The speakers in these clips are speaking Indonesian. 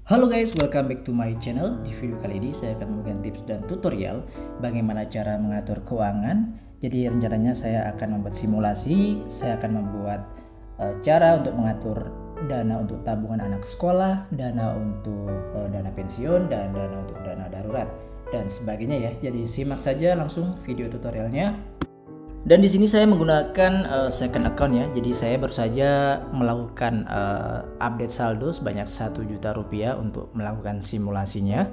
Halo guys, welcome back to my channel. Di video kali ini saya akan memberikan tips dan tutorial bagaimana cara mengatur keuangan. Jadi rencananya saya akan membuat simulasi, saya akan membuat cara untuk mengatur dana untuk tabungan anak sekolah, dana untuk dana pensiun, dan dana untuk dana darurat dan sebagainya ya. Jadi simak saja langsung video tutorialnya. Dan di sini saya menggunakan second account ya. Jadi saya baru saja melakukan update saldo sebanyak 1 juta rupiah untuk melakukan simulasinya.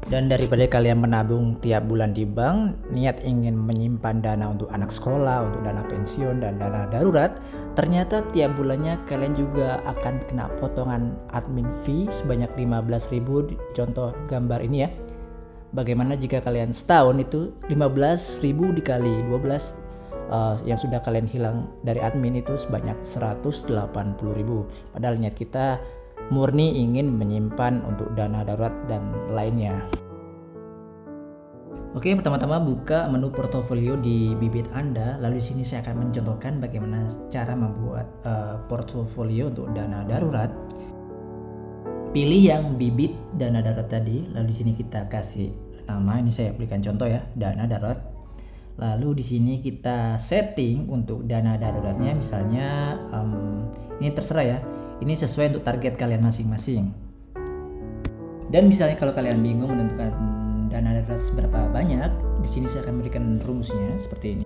Dan daripada kalian menabung tiap bulan di bank, niat ingin menyimpan dana untuk anak sekolah, untuk dana pensiun dan dana darurat, ternyata tiap bulannya kalian juga akan kena potongan admin fee sebanyak 15.000 di contoh gambar ini ya. Bagaimana jika kalian setahun itu 15.000 dikali 12 yang sudah kalian hilang dari admin itu sebanyak 180.000. Padahal niat kita murni ingin menyimpan untuk dana darurat dan lainnya. Oke, pertama-tama buka menu portofolio di Bibit Anda. Lalu di sini saya akan mencontohkan bagaimana cara membuat portofolio untuk dana darurat. Pilih yang bibit dana darurat tadi, lalu di sini kita kasih nama, ini saya berikan contoh ya, dana darurat. Lalu di sini kita setting untuk dana daruratnya, misalnya ini terserah ya, ini sesuai untuk target kalian masing-masing. Dan misalnya kalau kalian bingung menentukan dana darurat seberapa banyak, di sini saya akan berikan rumusnya seperti ini.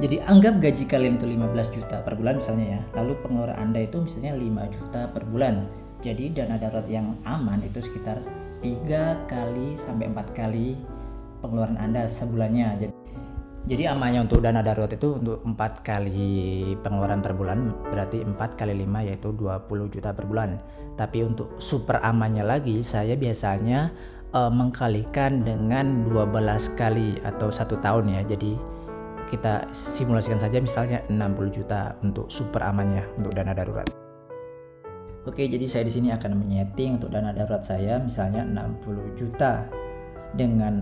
Jadi anggap gaji kalian itu 15 juta per bulan misalnya ya, lalu pengeluaran Anda itu misalnya 5 juta per bulan. Jadi dana darurat yang aman itu sekitar 3 kali sampai 4 kali pengeluaran Anda sebulannya. Jadi amannya untuk dana darurat itu untuk 4 kali pengeluaran per bulan, berarti 4 kali 5 yaitu 20 juta per bulan. Tapi untuk super amannya lagi, saya biasanya mengkalikan dengan 12 kali atau 1 tahun ya. Jadi kita simulasikan saja misalnya 60 juta untuk super amannya untuk dana darurat. Oke, jadi saya di sini akan menyeting untuk dana darurat saya misalnya 60 juta dengan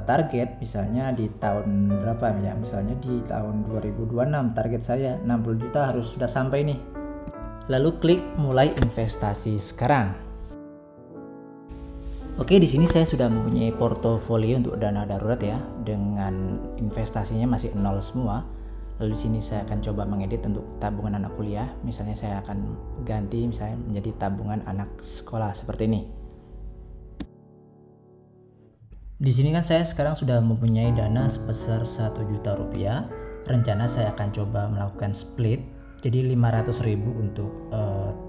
target misalnya di tahun berapa ya, misalnya di tahun 2026 target saya 60 juta harus sudah sampai nih. Lalu klik mulai investasi sekarang. Oke, di sini saya sudah mempunyai portofolio untuk dana darurat ya, dengan investasinya masih nol semua. Lalu di sini saya akan coba mengedit untuk tabungan anak kuliah. Misalnya saya akan ganti misalnya menjadi tabungan anak sekolah seperti ini. Di sini kan saya sekarang sudah mempunyai dana sebesar 1 juta rupiah. Rencana saya akan coba melakukan split. Jadi 500.000 untuk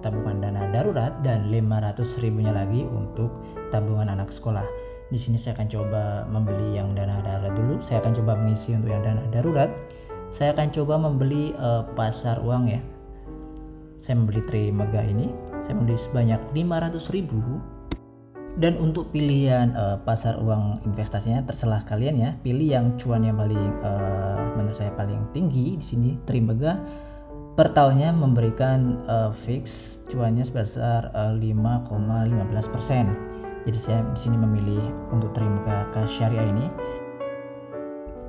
tabungan dana darurat dan 500.000-nya lagi untuk tabungan anak sekolah. Di sini saya akan coba membeli yang dana darurat dulu. Saya akan coba mengisi untuk yang dana darurat. Saya akan coba membeli pasar uang ya. Saya membeli Trimegah ini. Saya membeli sebanyak 500.000. Dan untuk pilihan pasar uang investasinya terserah kalian ya. Pilih yang cuan yang paling menurut saya paling tinggi di sini Trimegah. Per tahunnya memberikan fix cuannya sebesar 5,15%. Jadi saya di sini memilih untuk Trimegah Cash Syariah ini.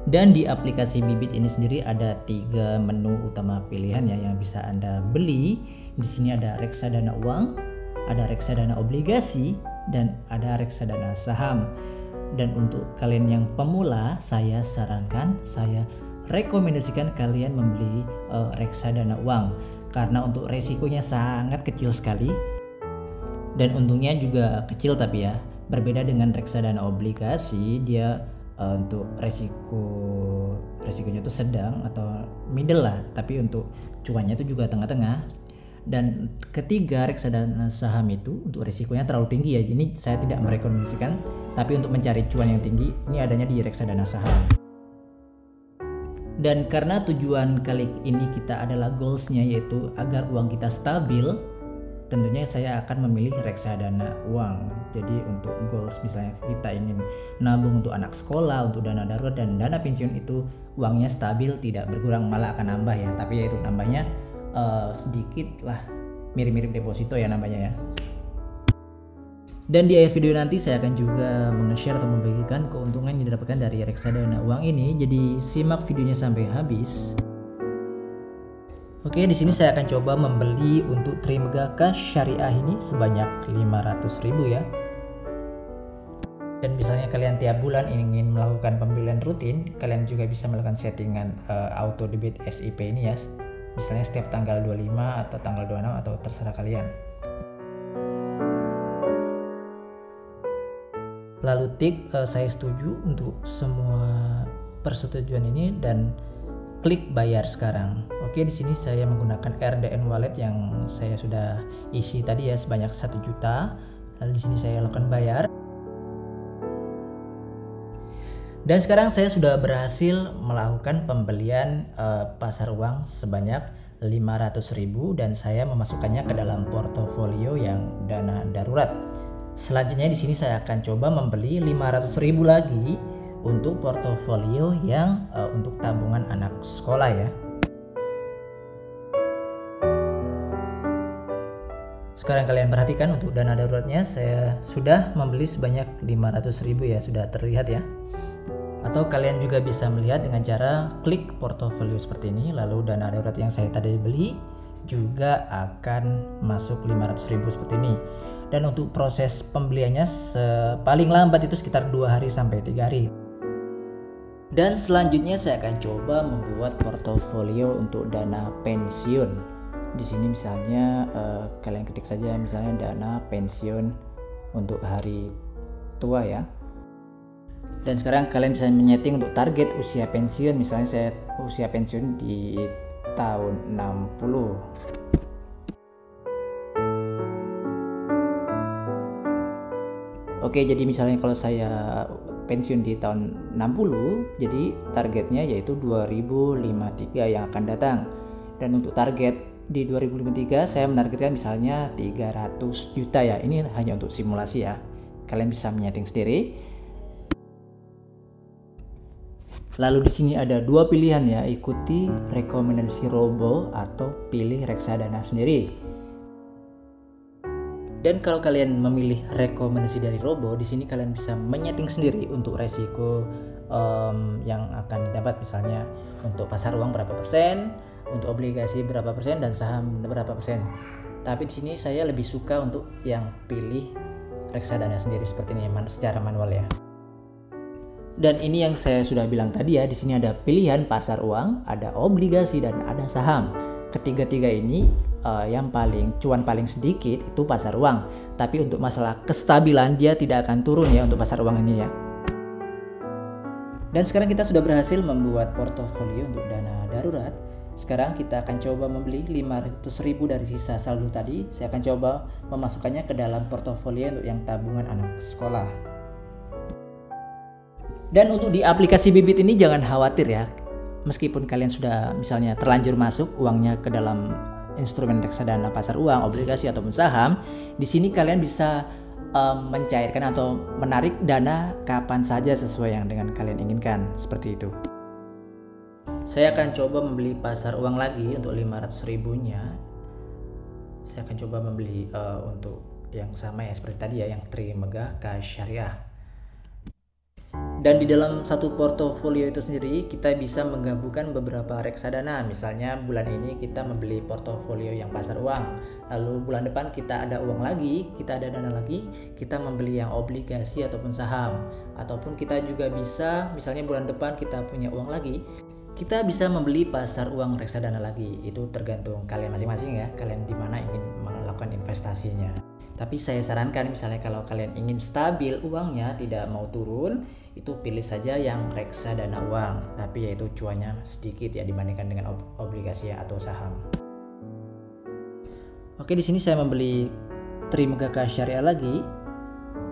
Dan di aplikasi Bibit ini sendiri ada 3 menu utama pilihan ya yang bisa Anda beli. Di sini ada reksadana uang, ada reksadana obligasi, dan ada reksadana saham. Dan untuk kalian yang pemula, saya sarankan, saya rekomendasikan kalian membeli reksadana uang karena untuk resikonya sangat kecil sekali dan untungnya juga kecil, tapi ya berbeda dengan reksadana obligasi, dia untuk resikonya itu sedang atau middle lah, tapi untuk cuannya itu juga tengah-tengah. Dan ketiga, reksadana saham itu untuk resikonya terlalu tinggi ya, ini saya tidak merekomendasikan, tapi untuk mencari cuan yang tinggi ini adanya di reksadana saham. Dan karena tujuan kali ini kita adalah goalsnya yaitu agar uang kita stabil, tentunya saya akan memilih reksadana uang. Jadi untuk goals misalnya kita ingin nabung untuk anak sekolah, untuk dana darurat dan dana pensiun itu uangnya stabil, tidak berkurang, malah akan nambah ya. Tapi ya itu nambahnya sedikit lah, mirip-mirip deposito ya nambahnya ya. Dan di akhir video nanti saya akan juga meng-share atau membagikan keuntungan yang didapatkan dari reksadana uang ini. Jadi simak videonya sampai habis. Oke, di sini saya akan coba membeli untuk Trimegah Cash Syariah ini sebanyak 500.000 ya. Dan misalnya kalian tiap bulan ingin melakukan pembelian rutin, kalian juga bisa melakukan settingan auto debit SIP ini ya. Misalnya setiap tanggal 25 atau tanggal 26 atau terserah kalian. Lalu tik saya setuju untuk semua persetujuan ini dan klik bayar sekarang. Oke, di sini saya menggunakan RDN Wallet yang saya sudah isi tadi ya sebanyak 1 juta. Lalu di sini saya lakukan bayar. Dan sekarang saya sudah berhasil melakukan pembelian pasar uang sebanyak 500.000 dan saya memasukkannya ke dalam portofolio yang dana darurat. Selanjutnya di sini saya akan coba membeli 500.000 lagi untuk portofolio yang untuk tabungan anak sekolah ya. Sekarang kalian perhatikan untuk dana daruratnya saya sudah membeli sebanyak 500.000 ya, sudah terlihat ya. Atau kalian juga bisa melihat dengan cara klik portofolio seperti ini, lalu dana darurat yang saya tadi beli juga akan masuk 500.000 seperti ini. Dan untuk proses pembeliannya paling lambat itu sekitar 2 hari sampai 3 hari. Dan selanjutnya saya akan coba membuat portofolio untuk dana pensiun. Di sini misalnya kalian ketik saja misalnya dana pensiun untuk hari tua ya. Dan sekarang kalian bisa menyeting untuk target usia pensiun. Misalnya saya usia pensiun di tahun 60. Oke, jadi misalnya kalau saya pensiun di tahun 60, jadi targetnya yaitu 2053 yang akan datang. Dan untuk target di 2053 saya menargetkan misalnya 300 juta ya. Ini hanya untuk simulasi ya. Kalian bisa menyeting sendiri. Lalu di sini ada 2 pilihan ya, ikuti rekomendasi Robo atau pilih reksadana sendiri. Dan kalau kalian memilih rekomendasi dari Robo, di sini kalian bisa menyeting sendiri untuk resiko yang akan didapat, misalnya untuk pasar uang berapa persen, untuk obligasi berapa persen, dan saham berapa persen. Tapi di sini saya lebih suka untuk yang pilih reksadana sendiri seperti ini secara manual ya. Dan ini yang saya sudah bilang tadi ya, di sini ada pilihan pasar uang, ada obligasi dan ada saham. Ketiga-tiga ini yang cuan paling sedikit itu pasar uang. Tapi untuk masalah kestabilan dia tidak akan turun ya untuk pasar uang ini ya. Dan sekarang kita sudah berhasil membuat portofolio untuk dana darurat. Sekarang kita akan coba membeli 500.000 dari sisa saldo tadi. Saya akan coba memasukkannya ke dalam portofolio untuk yang tabungan anak sekolah. Dan untuk di aplikasi Bibit ini jangan khawatir ya. Meskipun kalian sudah misalnya terlanjur masuk uangnya ke dalam instrumen reksadana pasar uang, obligasi ataupun saham, di sini kalian bisa mencairkan atau menarik dana kapan saja sesuai yang dengan kalian inginkan, seperti itu. Saya akan coba membeli pasar uang lagi untuk 500.000-nya. Saya akan coba membeli untuk yang sama ya seperti tadi ya, yang Trimegah Cash Syariah. Dan di dalam satu portofolio itu sendiri kita bisa menggabungkan beberapa reksadana. Misalnya bulan ini kita membeli portofolio yang pasar uang, lalu bulan depan kita ada uang lagi, kita ada dana lagi, kita membeli yang obligasi ataupun saham. Ataupun kita juga bisa, misalnya bulan depan kita punya uang lagi, kita bisa membeli pasar uang reksadana lagi. Itu tergantung kalian masing-masing ya, kalian di mana ingin melakukan investasinya. Tapi saya sarankan misalnya kalau kalian ingin stabil uangnya, tidak mau turun, itu pilih saja yang reksadana uang, tapi yaitu cuannya sedikit ya dibandingkan dengan obligasi atau saham. Oke, di sini saya membeli Trimegah Cash Syariah lagi.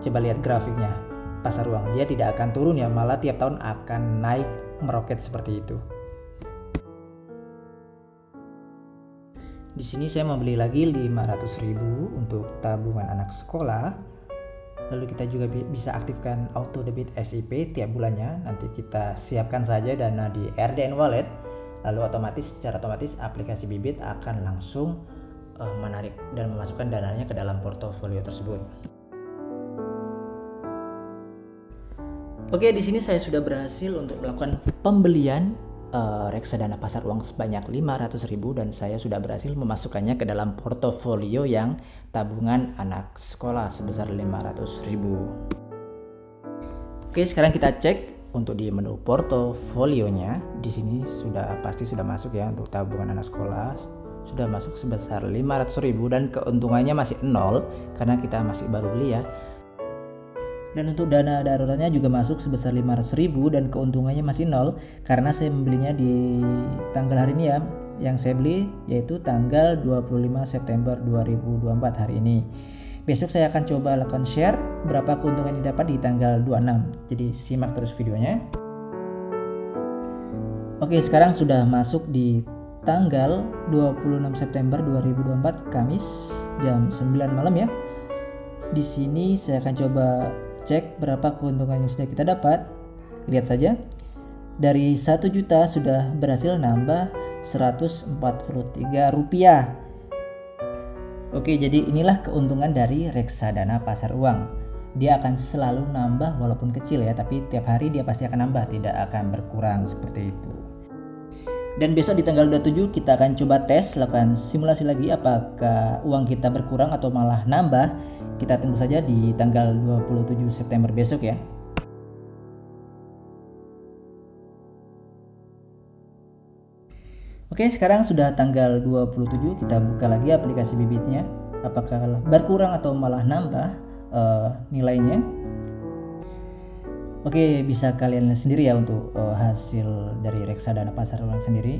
Coba lihat grafiknya. Pasar uang dia tidak akan turun ya, malah tiap tahun akan naik meroket seperti itu. Di sini saya membeli lagi 500.000 untuk tabungan anak sekolah. Lalu kita juga bisa aktifkan auto debit SIP tiap bulannya. Nanti kita siapkan saja dana di RDN Wallet. Lalu secara otomatis aplikasi Bibit akan langsung menarik dan memasukkan dananya ke dalam portofolio tersebut. Oke, di sini saya sudah berhasil untuk melakukan pembelian reksadana pasar uang sebanyak 500.000 dan saya sudah berhasil memasukkannya ke dalam portofolio yang tabungan anak sekolah sebesar 500.000. Oke, sekarang kita cek untuk di menu portofolionya. Di sini pasti sudah masuk ya untuk tabungan anak sekolah. Sudah masuk sebesar 500.000 dan keuntungannya masih 0 karena kita masih baru beli ya. Dan untuk dana daruratnya juga masuk sebesar 500.000 dan keuntungannya masih 0 karena saya membelinya di tanggal hari ini ya. Yang saya beli yaitu tanggal 25 September 2024 hari ini. Besok saya akan coba lakukan share berapa keuntungan yang didapat di tanggal 26. Jadi simak terus videonya. Oke, sekarang sudah masuk di tanggal 26 September 2024 Kamis jam 9 malam ya. Di sini saya akan coba cek berapa keuntungan yang sudah kita dapat. Lihat saja. Dari 1 juta sudah berhasil nambah 143 rupiah. Oke, jadi inilah keuntungan dari reksadana pasar uang. Dia akan selalu nambah walaupun kecil ya, tapi tiap hari dia pasti akan nambah, tidak akan berkurang seperti itu. Dan besok di tanggal 27 kita akan coba tes, lakukan simulasi lagi apakah uang kita berkurang atau malah nambah. Kita tunggu saja di tanggal 27 September besok ya. Oke, sekarang sudah tanggal 27, kita buka lagi aplikasi Bibitnya. Apakah berkurang atau malah nambah nilainya. Oke, bisa kalian lihat sendiri ya untuk hasil dari reksadana pasar uang sendiri.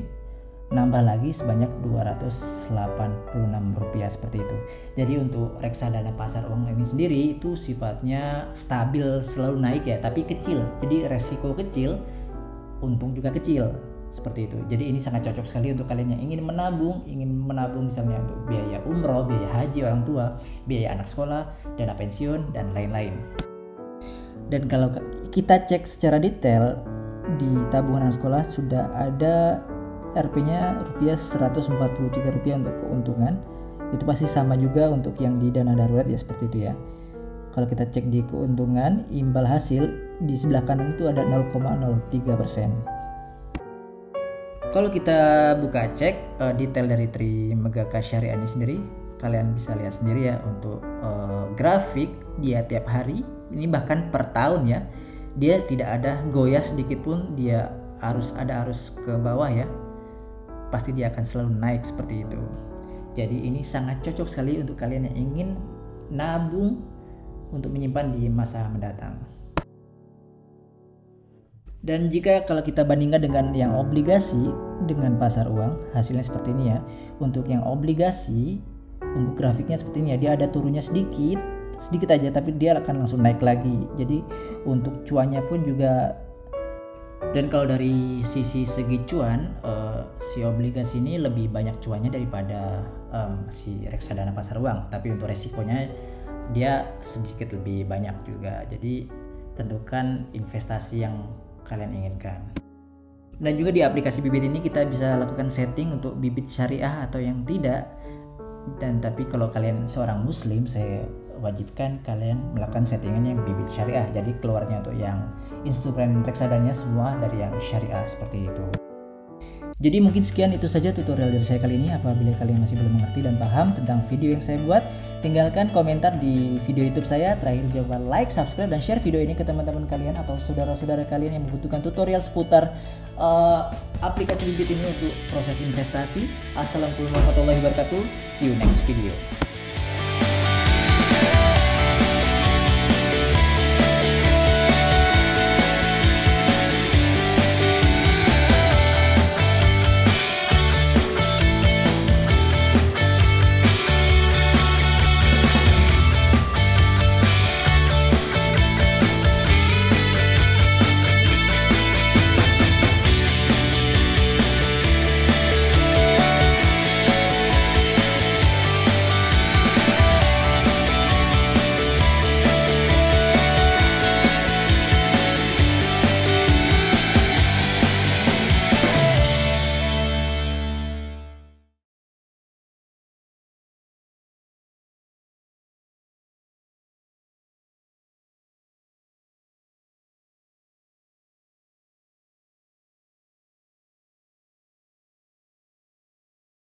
Nambah lagi sebanyak 286 rupiah seperti itu. Jadi untuk reksadana pasar uang ini sendiri itu sifatnya stabil, selalu naik ya, tapi kecil. Jadi resiko kecil, untung juga kecil seperti itu. Jadi ini sangat cocok sekali untuk kalian yang ingin menabung misalnya untuk biaya umroh, biaya haji orang tua, biaya anak sekolah, dana pensiun dan lain-lain. Dan kalau kita cek secara detail di tabungan anak sekolah sudah ada RP-nya rupiah 143 rupiah untuk keuntungan. Itu pasti sama juga untuk yang di dana darurat ya, seperti itu ya. Kalau kita cek di keuntungan imbal hasil di sebelah kanan itu ada 0,03%. Kalau kita buka cek detail dari Trimegaka Syariah ini sendiri, kalian bisa lihat sendiri ya untuk grafik dia tiap hari, ini bahkan per tahun ya, dia tidak ada goyah sedikit pun, dia harus ke bawah ya, pasti dia akan selalu naik seperti itu. Jadi ini sangat cocok sekali untuk kalian yang ingin nabung untuk menyimpan di masa mendatang. Dan jika kalau kita bandingkan dengan yang obligasi dengan pasar uang, hasilnya seperti ini ya. Untuk yang obligasi, untuk grafiknya seperti ini ya, dia ada turunnya sedikit aja, tapi dia akan langsung naik lagi. Jadi untuk cuannya pun juga. Dan kalau dari sisi segi cuan, si obligasi ini lebih banyak cuannya daripada si reksadana pasar uang. Tapi untuk resikonya dia sedikit lebih banyak juga. Jadi tentukan investasi yang kalian inginkan. Dan juga di aplikasi Bibit ini kita bisa lakukan setting untuk bibit syariah atau yang tidak. Dan tapi kalau kalian seorang muslim, saya wajibkan kalian melakukan settingan yang bibit syariah. Jadi keluarnya untuk yang instrumen reksadanya semua dari yang syariah seperti itu. Jadi mungkin sekian itu saja tutorial dari saya kali ini. Apabila kalian masih belum mengerti dan paham tentang video yang saya buat, tinggalkan komentar di video YouTube saya. Terakhir jangan lupa like, subscribe, dan share video ini ke teman-teman kalian atau saudara-saudara kalian yang membutuhkan tutorial seputar aplikasi Bibit ini untuk proses investasi. Assalamualaikum warahmatullahi wabarakatuh. See you next video.